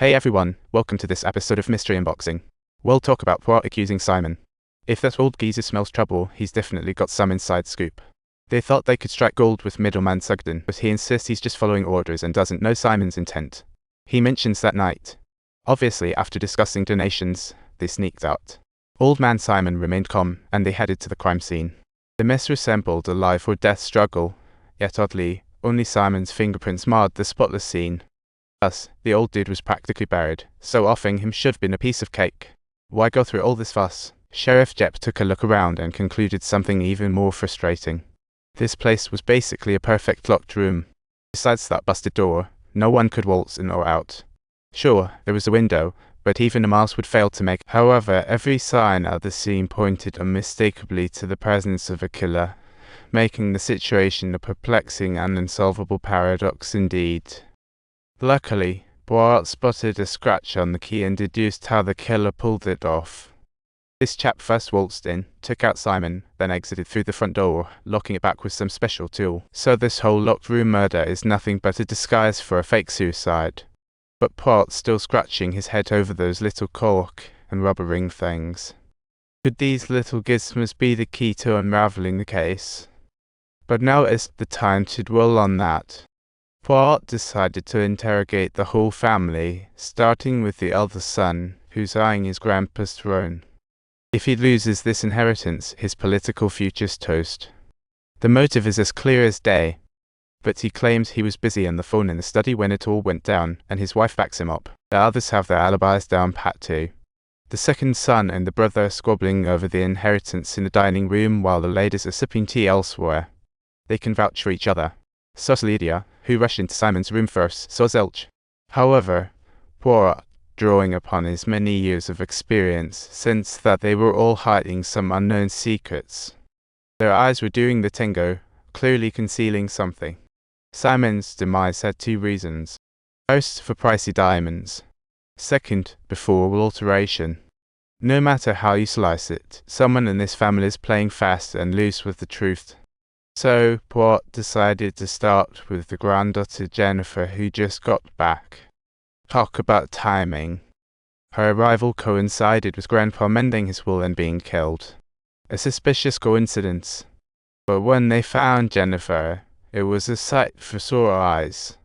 Hey everyone, welcome to this episode of Mystery Unboxing. We'll talk about Poirot accusing Simon. If that old geezer smells trouble, he's definitely got some inside scoop. They thought they could strike gold with middleman Sugden, but he insists he's just following orders and doesn't know Simon's intent. He mentions that night. Obviously, after discussing donations, they sneaked out. Old man Simon remained calm, and they headed to the crime scene. The mess resembled a life or death struggle, yet oddly, only Simon's fingerprints marred the spotless scene. Thus, the old dude was practically buried, so offering him should have been a piece of cake. Why go through all this fuss? Sheriff Jepp took a look around and concluded something even more frustrating. This place was basically a perfect locked room. Besides that busted door, no one could waltz in or out. Sure, there was a window, but even a mouse would fail to make. However, every sign at the scene pointed unmistakably to the presence of a killer, making the situation a perplexing and unsolvable paradox indeed. Luckily, Poirot spotted a scratch on the key and deduced how the killer pulled it off. This chap first waltzed in, took out Simon, then exited through the front door, locking it back with some special tool. So this whole locked room murder is nothing but a disguise for a fake suicide. But Poirot's still scratching his head over those little cork and rubber ring things. Could these little gizmos be the key to unraveling the case? But now is the time to dwell on that. Poirot decided to interrogate the whole family, starting with the eldest son, who's eyeing his grandpa's throne. If he loses this inheritance, his political future's toast. The motive is as clear as day, but he claims he was busy on the phone in the study when it all went down, and his wife backs him up. The others have their alibis down pat too. The second son and the brother are squabbling over the inheritance in the dining room while the ladies are sipping tea elsewhere. They can vouch for each other. Sus Lydia, who rushed into Simon's room first, saw zilch. However, Poirot, drawing upon his many years of experience, sensed that they were all hiding some unknown secrets. Their eyes were doing the tango, clearly concealing something. Simon's demise had two reasons. First, for pricey diamonds. Second, before alteration. No matter how you slice it, someone in this family is playing fast and loose with the truth. So, Poirot decided to start with the granddaughter Jennifer, who just got back. Talk about timing. Her arrival coincided with Grandpa mending his will and being killed. A suspicious coincidence. But when they found Jennifer, it was a sight for sore eyes.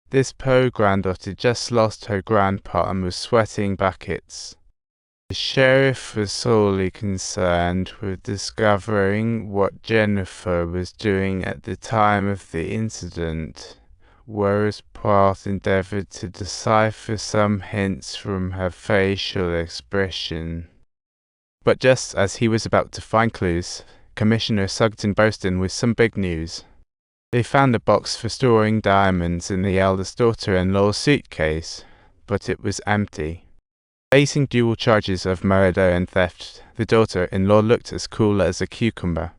This poor granddaughter just lost her grandpa and was sweating buckets. The sheriff was solely concerned with discovering what Jennifer was doing at the time of the incident, whereas Poirot endeavored to decipher some hints from her facial expression. But just as he was about to find clues, Commissioner Sugden burst in with some big news. They found a box for storing diamonds in the eldest daughter-in-law's suitcase, but it was empty. Facing dual charges of murder and theft, the daughter-in-law looked as cool as a cucumber.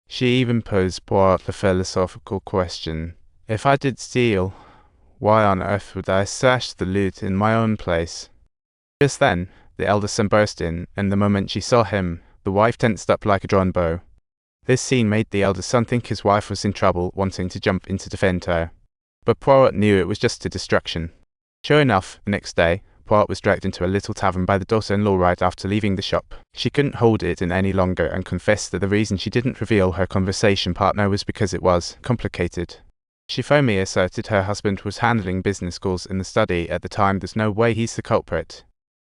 She even posed Poirot the philosophical question: if I did steal, why on earth would I stash the loot in my own place? Just then, the eldest son burst in, and the moment she saw him, the wife tensed up like a drawn bow. This scene made the eldest son think his wife was in trouble, wanting to jump in to defend her. But Poirot knew it was just a distraction. Sure enough, the next day, Poirot was dragged into a little tavern by the daughter-in-law right after leaving the shop. She couldn't hold it in any longer and confessed that the reason she didn't reveal her conversation partner was because it was complicated. She firmly asserted her husband was handling business calls in the study at the time. There's no way he's the culprit.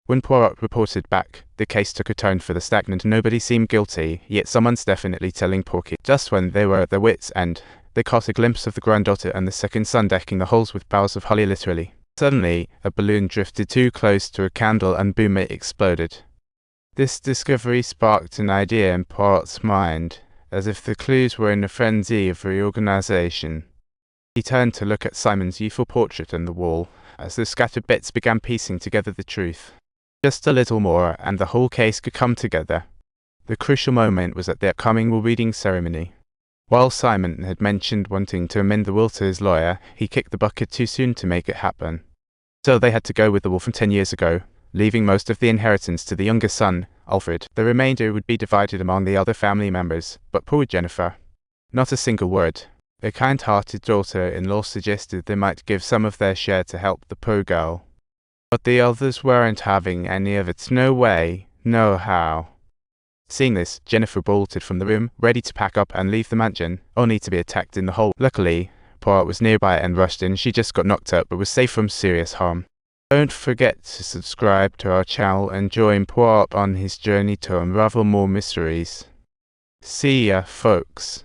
When Poirot reported back, the case took a turn for the stagnant. Nobody seemed guilty, yet someone's definitely telling Porky. Just when they were at their wits' end, they caught a glimpse of the granddaughter and the second son decking the halls with boughs of holly literally. Suddenly, a balloon drifted too close to a candle and boom, it exploded. This discovery sparked an idea in Poirot's mind, as if the clues were in a frenzy of reorganization. He turned to look at Simon's youthful portrait on the wall, as the scattered bits began piecing together the truth. Just a little more, and the whole case could come together. The crucial moment was at the upcoming will reading ceremony. While Simon had mentioned wanting to amend the will to his lawyer, he kicked the bucket too soon to make it happen. So they had to go with the will from 10 years ago, leaving most of the inheritance to the youngest son, Alfred. The remainder would be divided among the other family members, but poor Jennifer. Not a single word. A kind-hearted daughter-in-law suggested they might give some of their share to help the poor girl. But the others weren't having any of it. No way, no how. Seeing this, Jennifer bolted from the room, ready to pack up and leave the mansion, only to be attacked in the hall. Luckily, Poirot was nearby and rushed in. She just got knocked out but was safe from serious harm. Don't forget to subscribe to our channel and join Poirot on his journey to unravel more mysteries. See ya, folks.